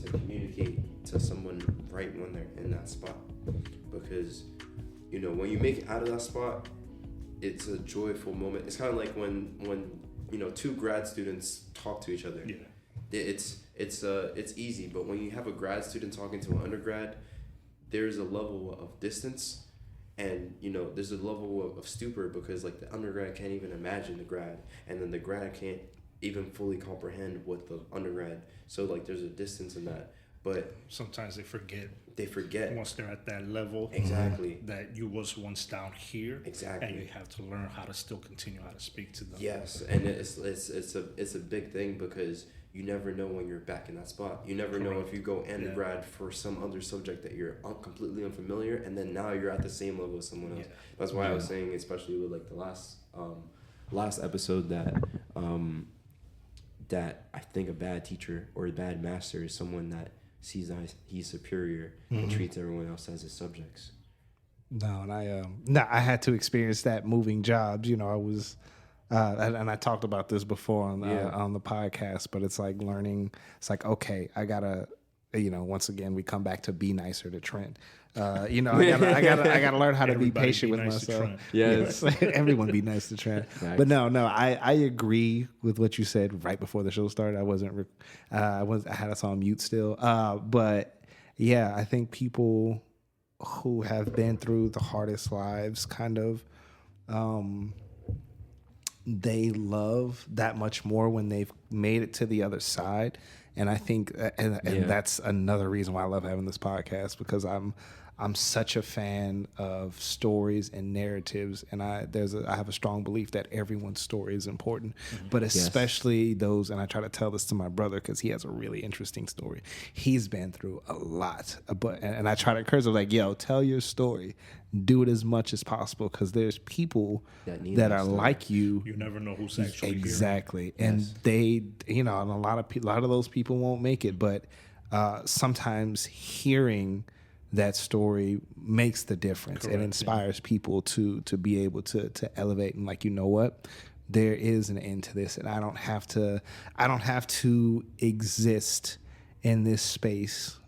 to communicate to someone right when they're in that spot, because when you make it out of that spot, it's a joyful moment. It's kind of like when two grad students talk to each other. Yeah. It's easy, but when you have a grad student talking to an undergrad, there's a level of distance, and there's a level of stupor, because like the undergrad can't even imagine the grad, and then the grad can't even fully comprehend what the undergrad. So like there's a distance in that, but sometimes they forget once they're at that level. Exactly. That you was once down here. Exactly. And you have to learn how to still continue how to speak to them. Yes, and it's a big thing, because you never know when you're back in that spot. You never know if you go undergrad for some other subject that you're completely unfamiliar, and then now you're at the same level as someone else. Yeah. That's why I was saying, especially with like the last episode, that I think a bad teacher or a bad master is someone that sees that he's superior and treats everyone else as his subjects. No, and I had to experience that moving jobs. I was. And I talked about this before on the podcast, but it's like learning. It's like, okay, I gotta, once again, we come back to be nicer to Trent. I gotta learn how to be patient with myself. Yes, everyone be nice to Trent. Nice. But no, I agree with what you said right before the show started. I had us on mute still. But yeah, I think people who have been through the hardest lives kind of. They love that much more when they've made it to the other side. And I think, and that's another reason why I love having this podcast, because I'm such a fan of stories and narratives, and I have a strong belief that everyone's story is important, but especially those. And I try to tell this to my brother because he has a really interesting story. He's been through a lot, and I try to encourage him, like, yo, tell your story, do it as much as possible, because there's people that are like you. You never know who's actually exactly, hearing. And they, and a lot of those people won't make it, but sometimes hearing that story makes the difference. Correct, and inspires people to be able to elevate and, like, what, there is an end to this, and I don't have to exist in this space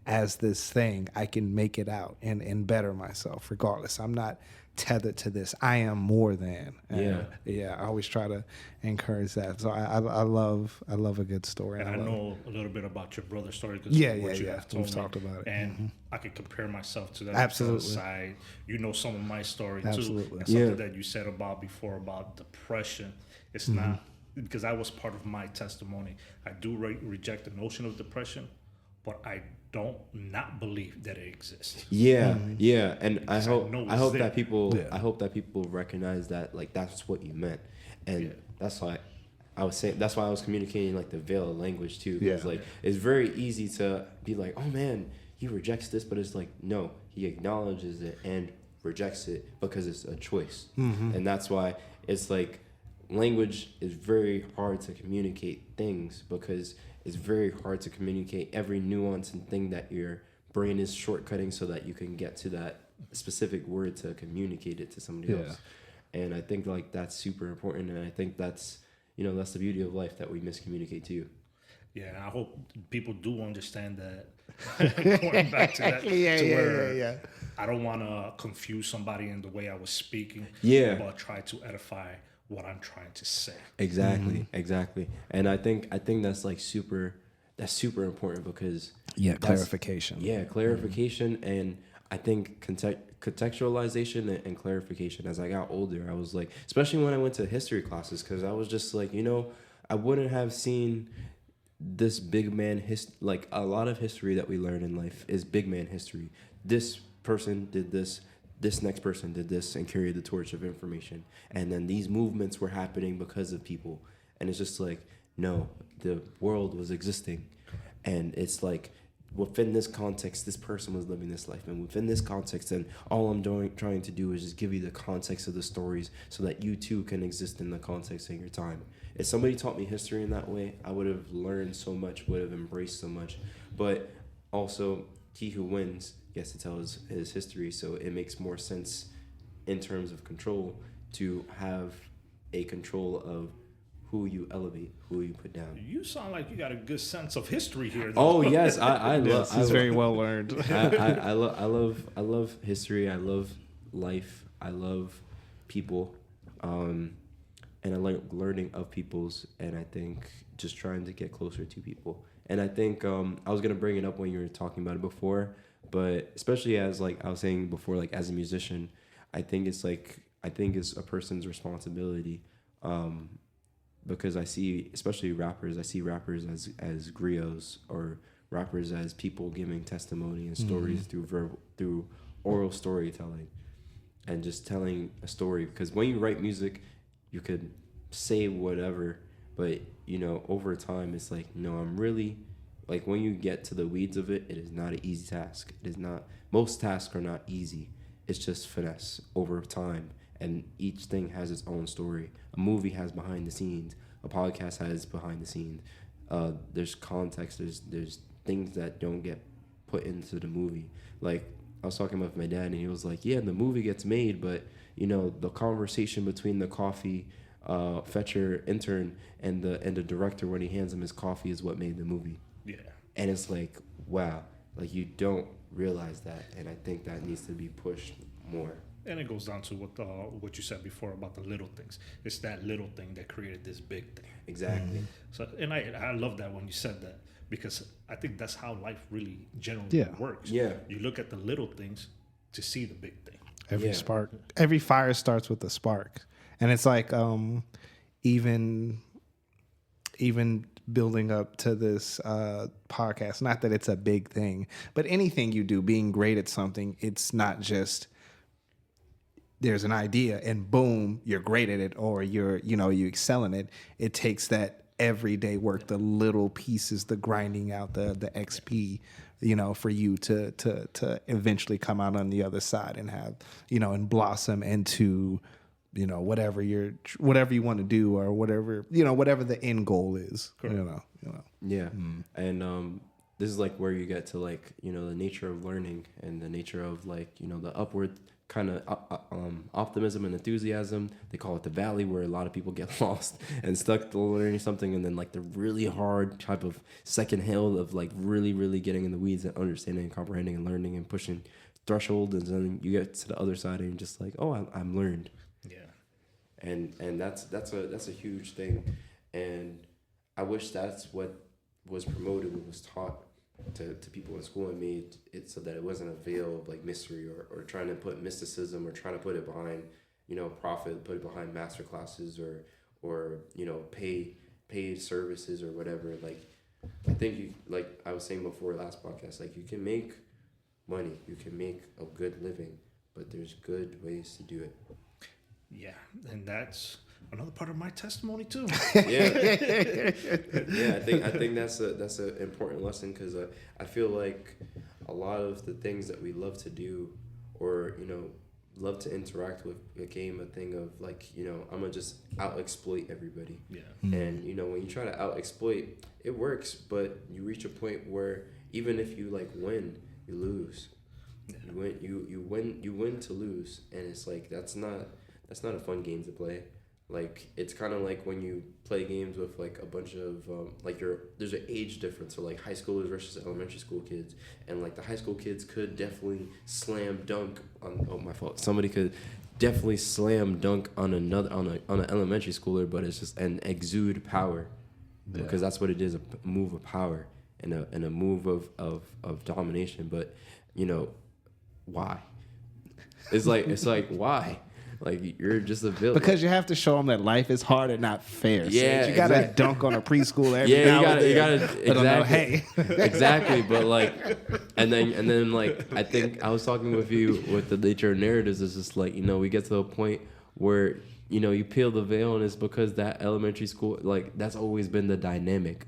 as this thing. I can make it out and better myself regardless. I'm not tethered to this. I am more than. I always try to encourage that. So I love a good story. And I know a little bit about your brother's story. We've talked about it. And I could compare myself to that. Absolutely. Side. Some of my story Absolutely. too. And something that you said before about depression. It's not, because that was part of my testimony. I do reject the notion of depression, but I don't not believe that it exists. And I hope that people recognize that, like, that's what you meant, and that's why I was saying, that's why I was communicating like the veil of language too, because like it's very easy to be like, oh man, he rejects this, but it's like, no, he acknowledges it and rejects it because it's a choice, and that's why it's like language is very hard to communicate things, because it's very hard to communicate every nuance and thing that your brain is shortcutting so that you can get to that specific word to communicate it to somebody else. And I think like that's super important, and I think that's that's the beauty of life, that we miscommunicate too. Yeah, and I hope people do understand that. Going back to that, I don't want to confuse somebody in the way I was speaking. But try to edify what I'm trying to say. Exactly. And I think that's like super important, because clarification. Clarification. And I think contextualization and clarification. As I got older, I was like, especially when I went to history classes, because I was just like, I wouldn't have seen this big man like a lot of history that we learn in life is big man history. This person did this next person did this and carried the torch of information, and then these movements were happening because of people. And it's just like, no, the world was existing, and it's like, within this context, this person was living this life, and within this context, and all I'm trying to do is just give you the context of the stories so that you too can exist in the context of your time. If somebody taught me history in that way, I would have learned so much, would have embraced so much. But also, he who wins gets to tell his history, so it makes more sense in terms of control to have a control of who you elevate, who you put down. You sound like you got a good sense of history here, though. Oh yes, I love. It's very well learned. I love history. I love life. I love people, and I like learning of people's. And I think just trying to get closer to people. And I think I was gonna bring it up when you were talking about it before, but especially as like I was saying before, like as a musician, I think it's a person's responsibility. Because I see, especially rappers, as griots or rappers as people giving testimony and stories through oral storytelling and just telling a story. Because when you write music, you could say whatever, but over time, it's like, no, I'm really like when you get to the weeds of it, it is not an easy task. It is not. Most tasks are not easy. It's just finesse over time. And each thing has its own story. A movie has behind the scenes. A podcast has behind the scenes. There's context. There's things that don't get put into the movie. Like I was talking with my dad, and he was like, "Yeah, the movie gets made, but the conversation between the coffee fetcher intern and the director when he hands him his coffee is what made the movie." Yeah. And it's like, wow, like you don't realize that, and I think that needs to be pushed more. And it goes down to what you said before about the little things. It's that little thing that created this big thing. Exactly. Mm-hmm. So, and I love that when you said that, because I think that's how life really generally works. Yeah. You look at the little things to see the big thing. Every spark, every fire starts with a spark, and it's like even building up to this podcast. Not that it's a big thing, but anything you do, being great at something, it's not just. There's an idea and boom, you're great at it, or you excel in it. It takes that everyday work, the little pieces, the grinding out, the XP, for you to eventually come out on the other side and have, and blossom into, whatever you want to do, or whatever the end goal is. Yeah. And this is like where you get to like, the nature of learning and the nature of like, the upward kind of optimism and enthusiasm. They call it the valley, where a lot of people get lost and stuck to learning something, and then like the really hard type of second hill of like really, really getting in the weeds and understanding and comprehending and learning and pushing thresholds, and then you get to the other side and you're just like, oh, I'm learned. Yeah. And that's a huge thing, and I wish that's what was promoted, what was taught to people in school, and made it so that it wasn't a veil of like mystery or trying to put mysticism or trying to put it behind profit, put it behind master classes or paid services or whatever. Like I think you, like I was saying before last podcast, like you can make money, you can make a good living, but there's good ways to do it. Yeah, and that's another part of my testimony too. Yeah, I think that's an important lesson, because I feel like a lot of the things that we love to do, or love to interact with, became a thing of like I'm gonna just out exploit everybody. Yeah. And when you try to out exploit, it works, but you reach a point where even if you like win, you lose. Yeah. You win to lose, and it's like that's not a fun game to play. Like it's kind of like when you play games with like a bunch of there's an age difference, so like high schoolers versus elementary school kids, and like the high school kids could definitely slam dunk on somebody could definitely slam dunk on an elementary schooler, but it's just an exude power, because that's what it is, a move of power and a move of domination. But why? It's like why? Like you're just a villain. Because you have to show them that life is hard and not fair. Yeah, so you gotta dunk on a preschool every now and then. You gotta exactly. Hey. Exactly, but like, and then like I think I was talking with you with the nature of narratives. It's just like we get to a point where you peel the veil, and it's because that elementary school, like that's always been the dynamic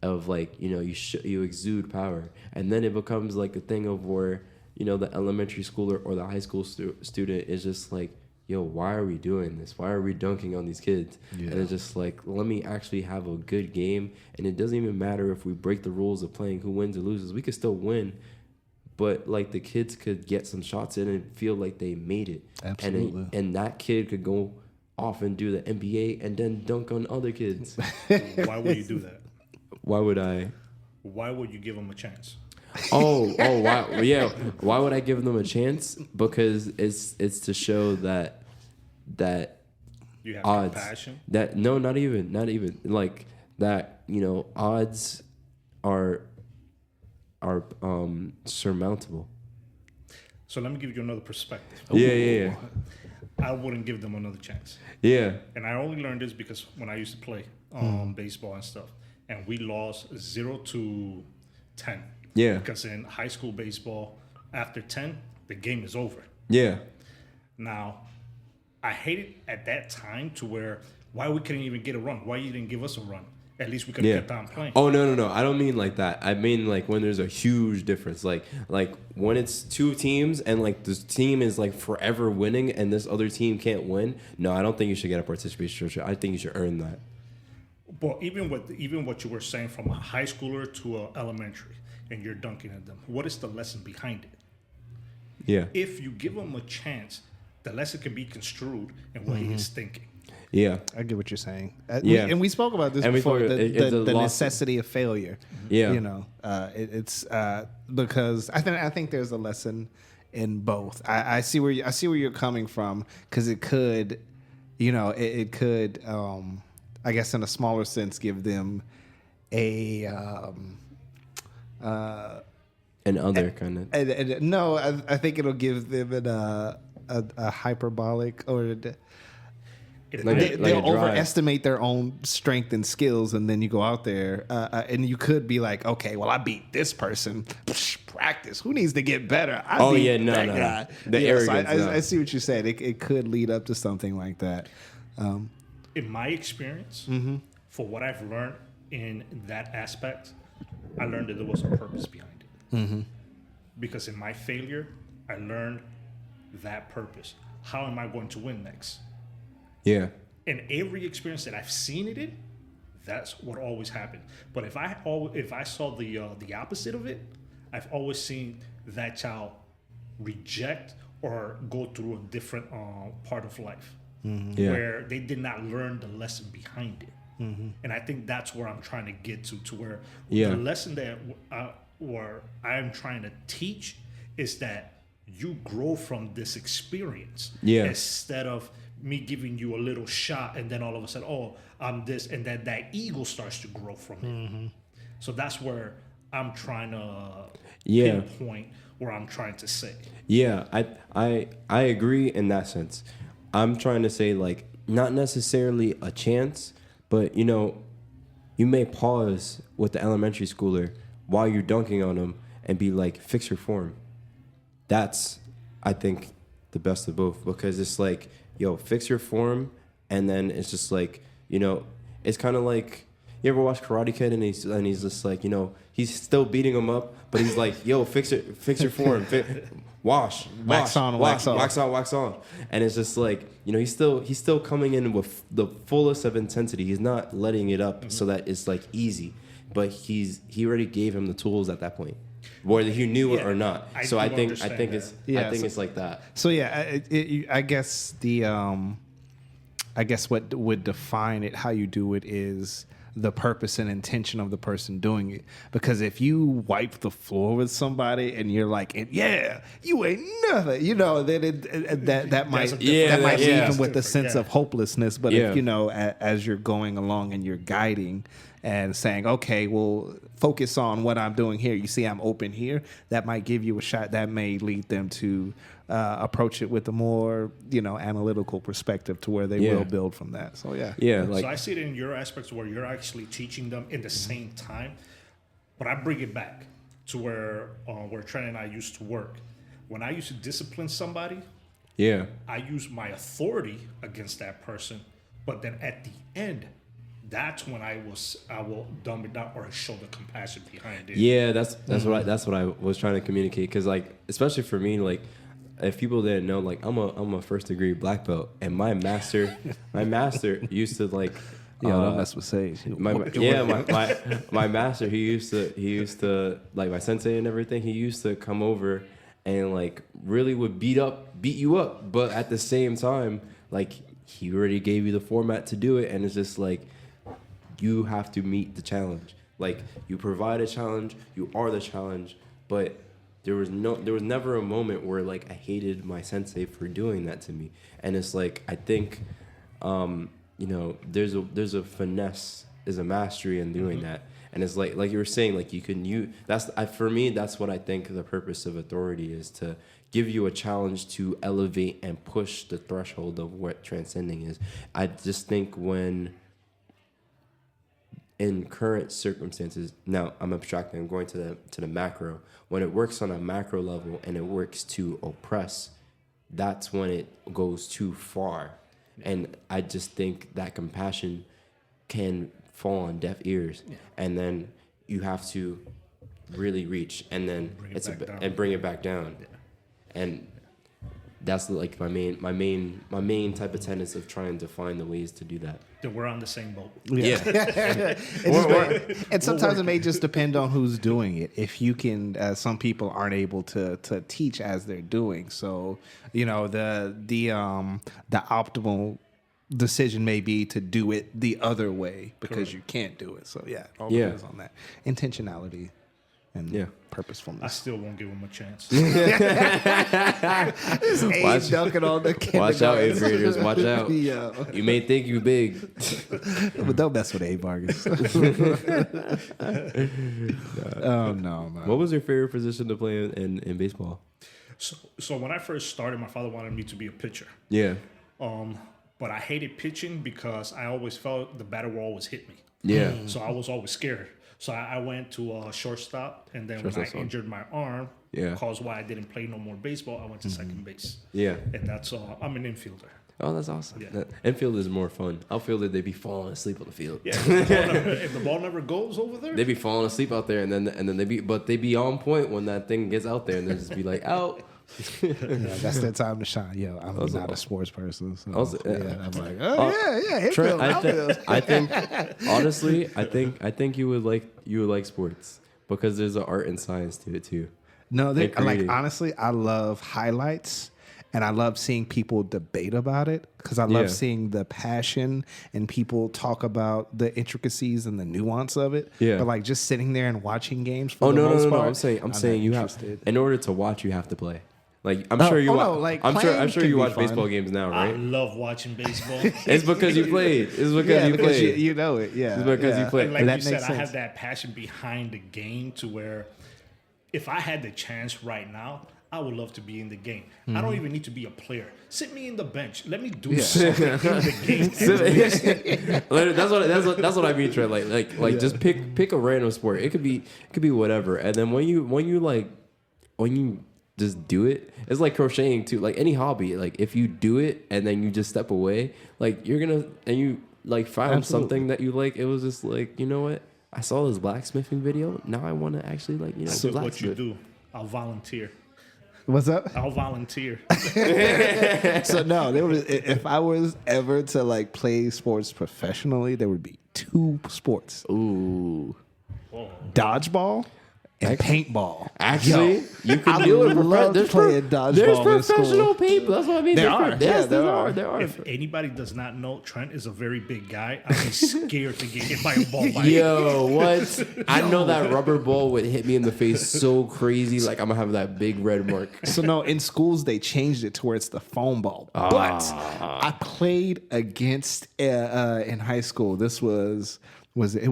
of like you exude power, and then it becomes like a thing of where the elementary schooler or the high school student is just like, yo, why are we doing this? Why are we dunking on these kids? Yeah. And it's just like, let me actually have a good game. And it doesn't even matter if we break the rules of playing who wins or loses. We could still win. But like the kids could get some shots in and feel like they made it. Absolutely. And that kid could go off and do the NBA and then dunk on other kids. Why would you do that? Why would I? Why would you give them a chance? Why? Yeah, why would I give them a chance? Because it's to show that you have odds, compassion. that no, not even like that. Odds are surmountable. So let me give you another perspective. Yeah. I wouldn't give them another chance. Yeah. And I only learned this because when I used to play baseball and stuff, and we lost 0-10. Yeah. Because in high school baseball, after 10, the game is over. Yeah. Now, I hated at that time to where why we couldn't even get a run. Why you didn't give us a run? At least we could have kept on playing. Oh, no. I don't mean like that. I mean like when there's a huge difference. Like when it's two teams and like this team is like forever winning and this other team can't win. No, I don't think you should get a participation trophy. I think you should earn that. But even what you were saying from a high schooler to a elementary, and you're dunking at them, what is the lesson behind it? Yeah. If you give them a chance, the lesson can be construed in what he is thinking. Yeah. I get what you're saying. Yeah. We spoke about this before, the necessity of failure. Yeah. It's because I think there's a lesson in both. I see where you're coming from, because it could, it could, I guess in a smaller sense, give them Another kind of. No, I think it'll give them a hyperbolic or. They'll overestimate their own strength and skills, and then you go out there and you could be like, okay, well, I beat this person. Practice. Who needs to get better? I beat that guy. The arrogance. So I see what you said. It could lead up to something like that. In my experience, for what I've learned in that aspect, I learned that there was a purpose behind it. Because in my failure, I learned that purpose. How am I going to win next? Yeah. In every experience that I've seen it in, that's what always happened. But if I saw the opposite of it, I've always seen that child reject or go through a different part of life where they did not learn the lesson behind it. And I think that's where I'm trying to get to where the lesson that where I'm trying to teach is that you grow from this experience instead of me giving you a little shot and then all of a sudden, oh, I'm this, and then that ego starts to grow from it. So that's where I'm trying to pinpoint where I'm trying to say. Yeah, I agree in that sense. I'm trying to say, like, not necessarily a chance, but, you may pause with the elementary schooler while you're dunking on them and be like, fix your form. That's, I think, the best of both, because it's like, yo, fix your form, and then it's just like, it's kind of like, you ever watch Karate Kid and he's just like, he's still beating him up, but he's like, yo, fix your form, wax on, wax on, and it's just like, he's still coming in with the fullest of intensity. He's not letting it up so that it's like easy, but he already gave him the tools at that point, whether he knew it or not. I think it's like that. So I guess what would define it, how you do it, is the purpose and intention of the person doing it. Because if you wipe the floor with somebody and you're like, yeah, you ain't nothing, then that might leave them with a sense of hopelessness. But if as you're going along and you're guiding and saying, okay, well, focus on what I'm doing here. You see, I'm open here. That might give you a shot. That may lead them to approach it with a more, analytical perspective to where they will build from that. So, so I see it in your aspects where you're actually teaching them in the same time. But I bring it back to where Trent and I used to work. When I used to discipline somebody, I use my authority against that person. But then at the end, that's when I will dumb it down or show the compassion behind it. Yeah, that's what I was trying to communicate, because like, especially for me, like, if people didn't know, like, I'm a first degree black belt, and my master used to like. Don't mess with Sage. My master, he used to like, my sensei and everything. He used to come over and like really would beat you up, but at the same time, like, he already gave you the format to do it, and it's just like you have to meet the challenge. Like, you provide a challenge, you are the challenge, but there was never a moment where like I hated my sensei for doing that to me. And it's like, I think there's a finesse, there's a mastery in doing that. And it's like you were saying, like for me, that's what I think the purpose of authority is, to give you a challenge to elevate and push the threshold of what transcending is. I just think when in current circumstances, now I'm abstracting, I'm going to the macro. When it works on a macro level and it works to oppress, that's when it goes too far. And I just think that compassion can fall on deaf ears, and then you have to really reach, and then bring it back down. Yeah. And that's like my main type of tenets of trying to find the ways to do that. Then we're on the same boat. Yeah. And sometimes it may just depend on who's doing it. If you can, some people aren't able to teach as they're doing. So, the optimal decision may be to do it the other way because you can't do it. So all depends on that intentionality and purposefulness. I still won't give him a chance. Watch dunking on the Watch out, 8th graders. Watch out. Yeah. You may think you big, but don't mess with Vargas. Oh no. What was your favorite position to play in baseball? So when I first started, my father wanted me to be a pitcher. Yeah. But I hated pitching because I always felt the batter will always hit me. Yeah. So I was always scared. So I went to a shortstop, and then when I injured my arm, caused why I didn't play no more baseball, I went to second base. Yeah. And that's I'm an infielder. Oh, that's awesome. Yeah. Infield is more fun. Outfielder, they be falling asleep on the field. Yeah. If the ball never goes over there, they be falling asleep out there, and then they be on point when that thing gets out there, and they just be like out. That's their time to shine. I'm not a sports person, so I'm like, Trent, I think honestly, I think you would like sports because there's an art and science to it too. No, honestly, I love highlights. And I love seeing people debate about it because I love seeing the passion and people talk about the intricacies and the nuance of it. Yeah. But just sitting there and watching games for the most part. I'm saying you have, in order to watch, you have to play. I'm sure you watch baseball games now, right? I love watching baseball. It's because you played. It's because you played. You know it. Yeah. It's because you played. And like you said, I have that passion behind the game to where if I had the chance right now, I would love to be in the game. I don't even need to be a player. Sit me in the bench. Let me do something in the game. That's what I mean, Trent. Like just pick a random sport. It could be whatever. And then when you just do it, it's like crocheting too. Like any hobby. Like if you do it and then you just step away, like you're gonna and you found something that you like. It was just like, you know what? I saw this blacksmithing video. Now I want to actually So what you do? I'll volunteer. What's up? I'll volunteer. So no, if I was ever to play sports professionally, there would be 2 sports. Ooh. Dodgeball and paintball. Actually, you can do it. There's playing dodgeball. There's professional paintball. That's what I mean. There are. If anybody does not know, Trent is a very big guy. I'd be scared to get hit by a ball. Yo, what? I know that rubber ball would hit me in the face so crazy. Like I'm gonna have that big red mark. So no, in schools they changed it to where it's the foam ball. But I played against in high school. This was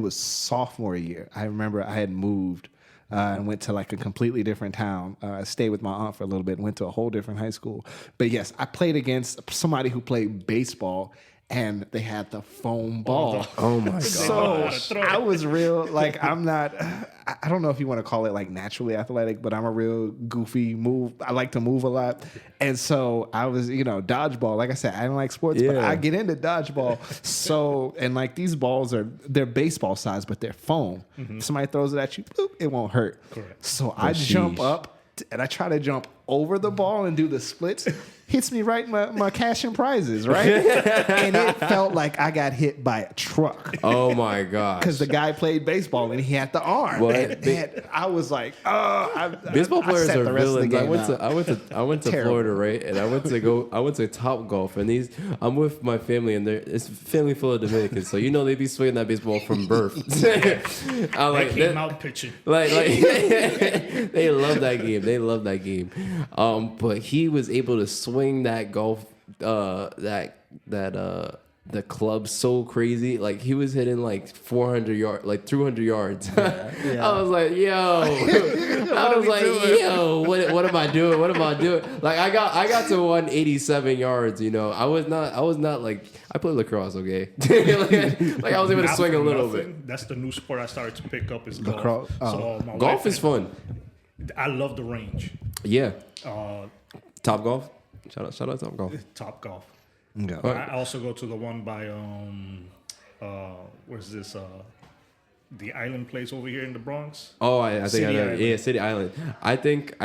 sophomore year. I remember I had moved. And went to a completely different town. I stayed with my aunt for a little bit and went to a whole different high school. But yes, I played against somebody who played baseball, and they had the foam ball. Oh my God. So I was real, I'm not, I don't know if you want to call it naturally athletic, but I'm a real goofy move. I like to move a lot. And so I was, dodgeball. Like I said, I don't like sports, but I get into dodgeball. So, and these balls they're baseball size, but they're foam. If somebody throws it at you, boop, it won't hurt. Correct. So I jump up and I try to jump over the ball and do the splits, hits me right in my cash and prizes, right? And it felt like I got hit by a truck. Oh my gosh! Because the guy played baseball and he had the arm. And I was like, baseball players are villains. I went to Terrible. Florida, right? And I went to Top Golf, and I'm with my family, and it's a family full of Dominicans, so they be swinging that baseball from birth. They came out pitching. Like they love that game. They love that game. But he was able to swing that golf the club so crazy. Like he was hitting like 400 yards, like 200 yards. Yeah. I was like, yo. What am I doing? What am I doing? Like I got to 187 yards, I was not like, I played lacrosse, okay? like I was able to swing a little bit. That's the new sport I started to pick up is golf. So golf is fun. I love the range. Yeah. Top Golf. Shout out Top Golf. Top Golf. Okay. I also go to the one by where's this the island place over here in the Bronx. Oh, I think City I know. Island. Yeah, City Island. I think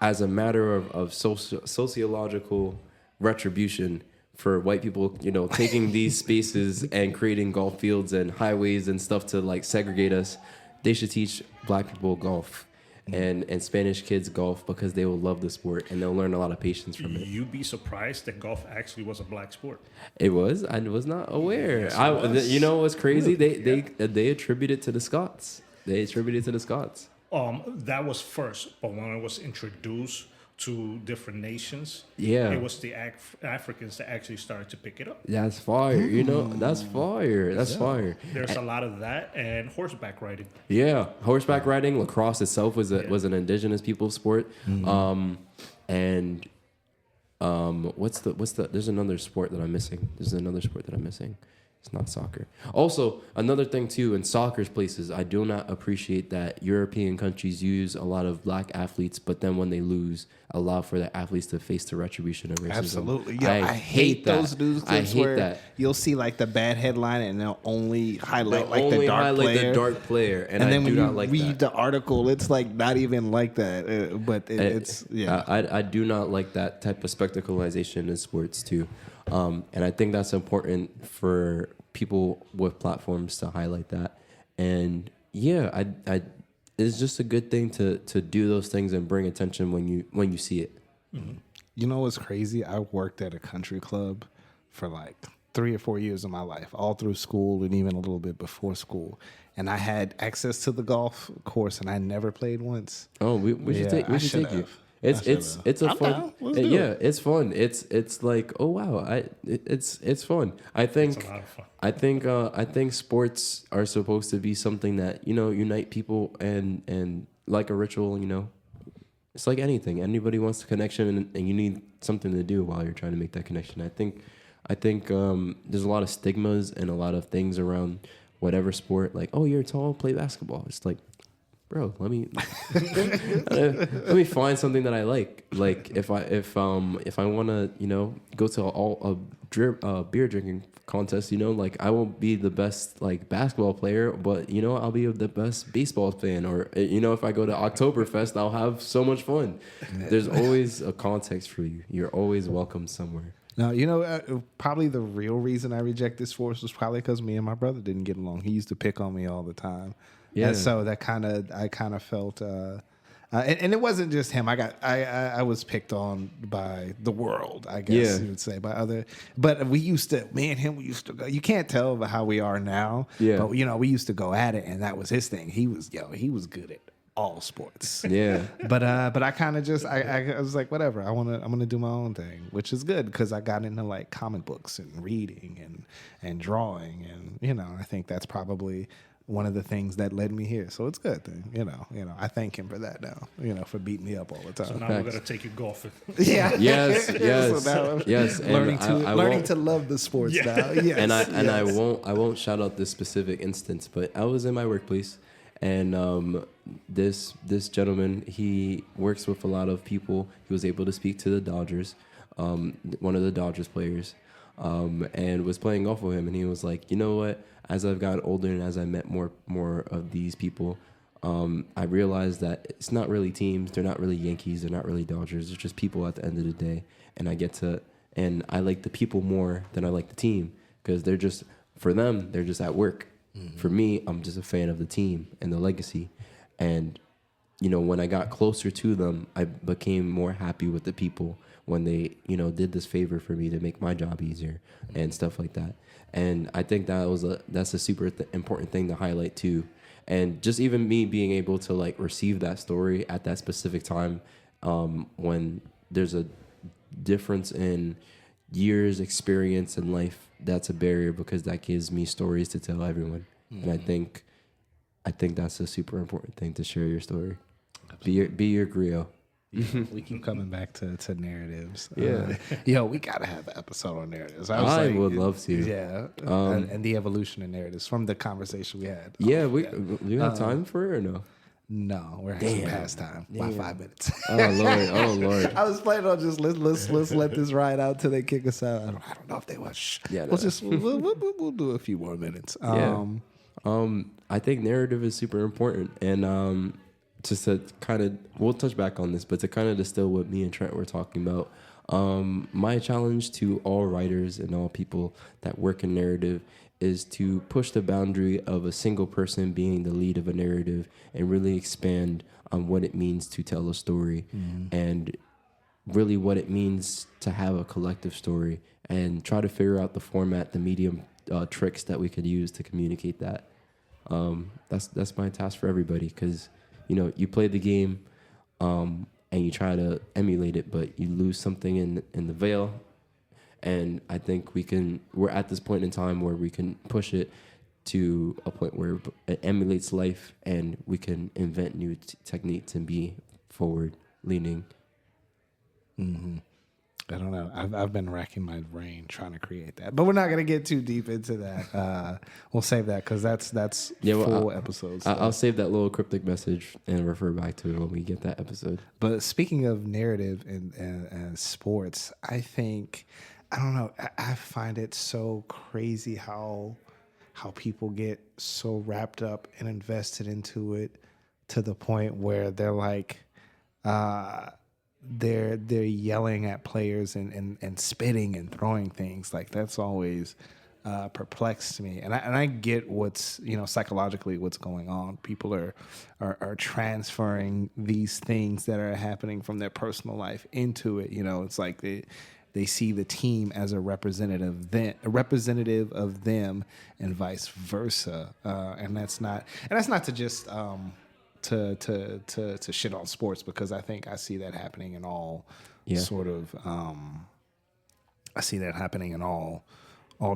as a matter of sociological retribution for white people, taking these spaces and creating golf fields and highways and stuff to like segregate us, they should teach black people golf. And Spanish kids golf because they will love the sport and they'll learn a lot of patience from it. You'd be surprised that golf actually was a black sport. It was. I was not aware. Yes, you know what's crazy? They attribute it to the Scots. That was first, but when it was introduced to different nations, it was the Africans that actually started to pick it up. That's fire. That's fire. That's fire. There's a lot of that and horseback riding. Yeah, horseback riding. Lacrosse itself was an indigenous people sport. Mm-hmm. What's the? There's another sport that I'm missing. It's not soccer. Also, another thing too, in soccer's places, I do not appreciate that European countries use a lot of black athletes, but then when they lose, allow for the athletes to face the retribution of racism. Absolutely. Yeah, I hate those news clips where you'll see like the bad headline and they'll only highlight the dark player. And then when you read the article, it's like not even like that. I do not like that type of spectacleization in sports too. And I think that's important for people with platforms to highlight that. And yeah, it's just a good thing to do those things and bring attention when you see it. Mm-hmm. You know what's crazy? I worked at a country club for like 3 or 4 years of my life, all through school and even a little bit before school. And I had access to the golf course, and I never played once. Oh, we should take you. It's a fun. It's fun. It's like, oh wow, it's fun. I think it's a lot of fun. I think sports are supposed to be something that unite people and like a ritual. It's like anything. Anybody wants a connection, and you need something to do while you're trying to make that connection. I think there's a lot of stigmas and a lot of things around whatever sport. Like, oh, you're tall, play basketball. It's like, bro, let me find something that I like. Like if I want to go to a beer drinking contest, like I won't be the best like basketball player, but I'll be the best baseball fan. Or if I go to Oktoberfest, I'll have so much fun. There's always a context for you. You're always welcome somewhere. Now, probably the real reason I rejected sports was probably because me and my brother didn't get along. He used to pick on me all the time. Yeah. And so I kind of felt, and it wasn't just him. I was picked on by the world, I guess you would say, by other. But we used to go. You can't tell by how we are now. Yeah. But we used to go at it, and that was his thing. He was good at all sports. Yeah. But I kind of just I was like, whatever. I'm gonna do my own thing, which is good because I got into like comic books and reading and drawing, and I think that's probably one of the things that led me here. So it's good. I thank him for that now, for beating me up all the time. So now we're going to take you golfing. Yeah. Yes. So yes. Learning to love the sports now. Yes. I won't shout out this specific instance, but I was in my workplace, and this gentleman, he works with a lot of people. He was able to speak to the Dodgers, one of the Dodgers players, and was playing golf with him. And he was like, you know what? As I've gotten older and as I met more of these people, I realized that it's not really teams. They're not really Yankees. They're not really Dodgers. They're just people at the end of the day. And I like the people more than I like the team because for them, they're just at work. Mm-hmm. For me, I'm just a fan of the team and the legacy. And, when I got closer to them, I became more happy with the people when they, did this favor for me to make my job easier and stuff like that. And I think that's a super important thing to highlight too. And just even me being able to like receive that story at that specific time, when there's a difference in years experience in life, that's a barrier because that gives me stories to tell everyone. Mm-hmm. And I think that's a super important thing to share your story. Absolutely. Be your griot. We keep coming back to narratives. Yeah. We gotta have an episode on narratives. I would love to. Yeah, and the evolution of narratives from the conversation we had. Yeah, we have time for it or no? No, we're actually past time by 5 minutes. Oh Lord! I was planning on just let's let this ride out till they kick us out. I don't know if they will. Yeah, we'll do a few more minutes. I think narrative is super important, and just to kind of, we'll touch back on this, but to kind of distill what me and Trent were talking about, my challenge to all writers and all people that work in narrative is to push the boundary of a single person being the lead of a narrative and really expand on what it means to tell a story and really what it means to have a collective story and try to figure out the format, the medium tricks that we could use to communicate that. That's my task for everybody because you play the game and you try to emulate it, but you lose something in the veil. And I think we're at this point in time where we can push it to a point where it emulates life and we can invent new techniques and be forward leaning. Mm-hmm. I don't know. I've been racking my brain trying to create that, but we're not gonna get too deep into that. We'll save that because that's full episodes. I'll save that little cryptic message and refer back to it when we get that episode. But speaking of narrative and sports, I think I don't know. I find it so crazy how people get so wrapped up and invested into it to the point where they're like. They're yelling at players and spitting and throwing things. Like that's always perplexed me. And I get what's psychologically what's going on. People are transferring these things that are happening from their personal life into it. It's like they see the team as a representative of them and vice versa. And that's not to just to shit on sports because I think I see that happening in all sort of I see that happening in all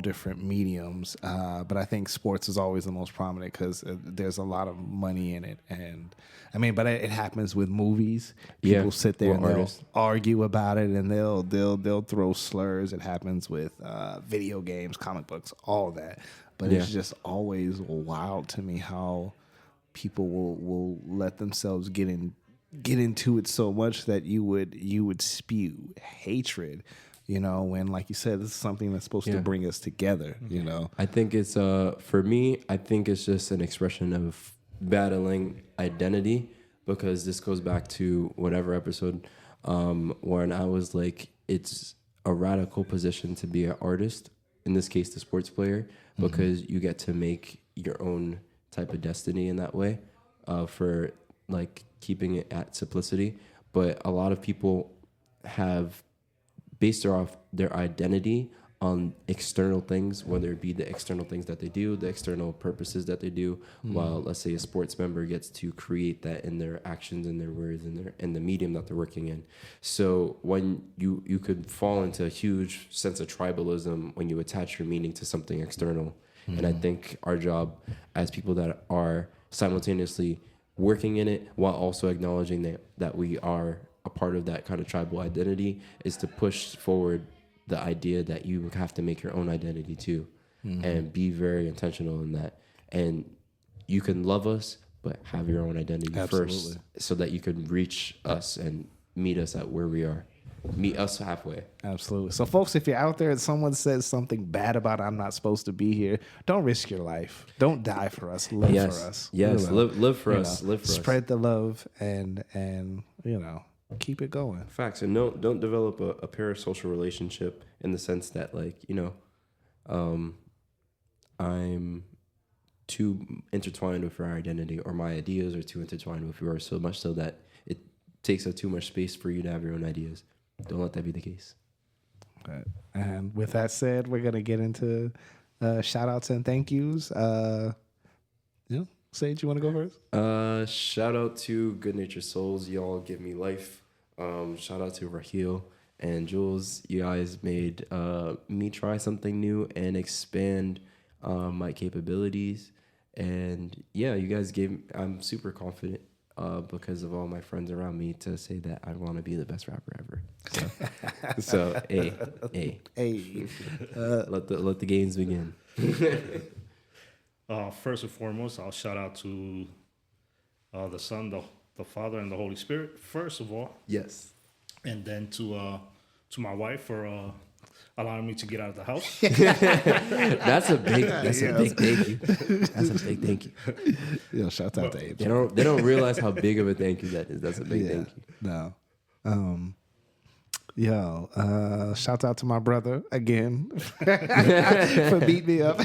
different mediums, but I think sports is always the most prominent because there's a lot of money in it, and I mean, but it happens with movies. People sit there and they'll argue about it, and they'll throw slurs. It happens with video games, comic books, all of that. But it's just always wild to me how people will let themselves get into it so much that you would spew hatred, when, like you said, this is something that's supposed to bring us together, I think it's for me, I think it's just an expression of battling identity because this goes back to whatever episode when I was like, it's a radical position to be an artist, in this case the sports player, because you get to make your own type of destiny in that way, for like keeping it at simplicity. But a lot of people have based their identity on external things, whether it be the external things that they do, the external purposes that they do, while let's say a sports member gets to create that in their actions and their words and in the medium that they're working in. So when you could fall into a huge sense of tribalism when you attach your meaning to something external. And I think our job as people that are simultaneously working in it while also acknowledging that we are a part of that kind of tribal identity is to push forward the idea that you have to make your own identity too, and be very intentional in that. And you can love us, but have your own identity first so that you can reach us and meet us at where we are. meet us halfway. Absolutely. So, folks, if you're out there and someone says something bad about I'm not supposed to be here, don't risk your life. Don't die for us. Live for us. Yes, live for us. Live for us. Spread the love and keep it going. Facts. And don't develop a parasocial relationship in the sense that, like, I'm too intertwined with your identity, or my ideas are too intertwined with yours, so much so that it takes up too much space for you to have your own ideas. Don't let that be the case. Right. And with that said, we're going to get into shout outs and thank yous. Sage, you want to go first? Shout out to Good Natured Souls. Y'all give me life. Shout out to Raheel and Jules. You guys made me try something new and expand my capabilities. And yeah, you guys I'm super confident because of all my friends around me to say that I want to be the best rapper ever. So hey. Let the games begin. First and foremost, I'll shout out to the Son, the Father, and the Holy Spirit. First of all, yes, and then to my wife for allowing me to get out of the house. That's a big thank you. That's a big thank you. Yo, shout out to Abe. They don't realize how big of a thank you that is. That's a big thank you. No. Shout out to my brother again for beating me up.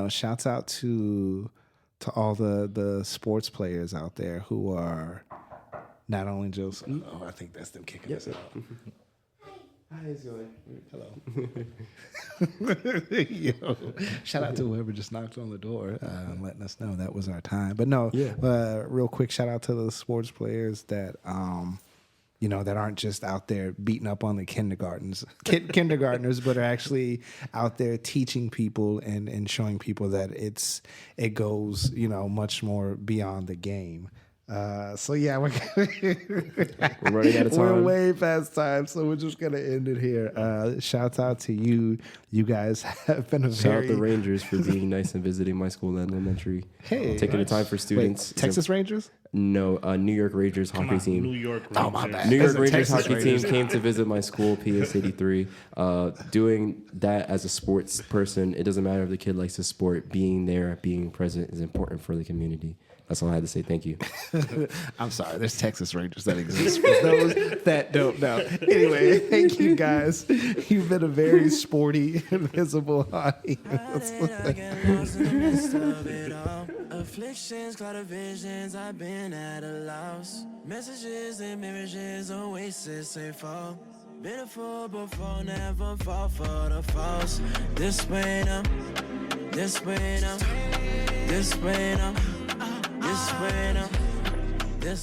Shouts out to all the sports players out there who are not only just. Oh, I think that's them kicking us out. Hi, it's going. Hello. Yo, shout out to whoever just knocked on the door, letting us know that was our time. But no, real quick shout out to the sports players that that aren't just out there beating up on the kindergartners, but are actually out there teaching people and showing people that it goes much more beyond the game. We're running out of time. We're way past time, so we're just gonna end it here. Shouts out to you. You guys have been shout out the Rangers for being nice and visiting my school in elementary. Hey, taking the time for students. Wait, Texas Rangers? No, New York Rangers hockey team. New York Rangers. Oh, my bad. New York Rangers hockey team came to visit my school, PS 83. Doing that as a sports person, it doesn't matter if the kid likes the sport. Being there, being present is important for the community. That's all I had to say. Thank you. I'm sorry. There's Texas Rangers that exist for those that don't know. Anyway, thank you guys. You've been a very sporty, invisible audience. Afflictions, clouded visions, I've been at a loss. Messages and mirages, oasis, say fall. Been a fool before, never fall for the false. This way now, this way now, this way now, this way now, this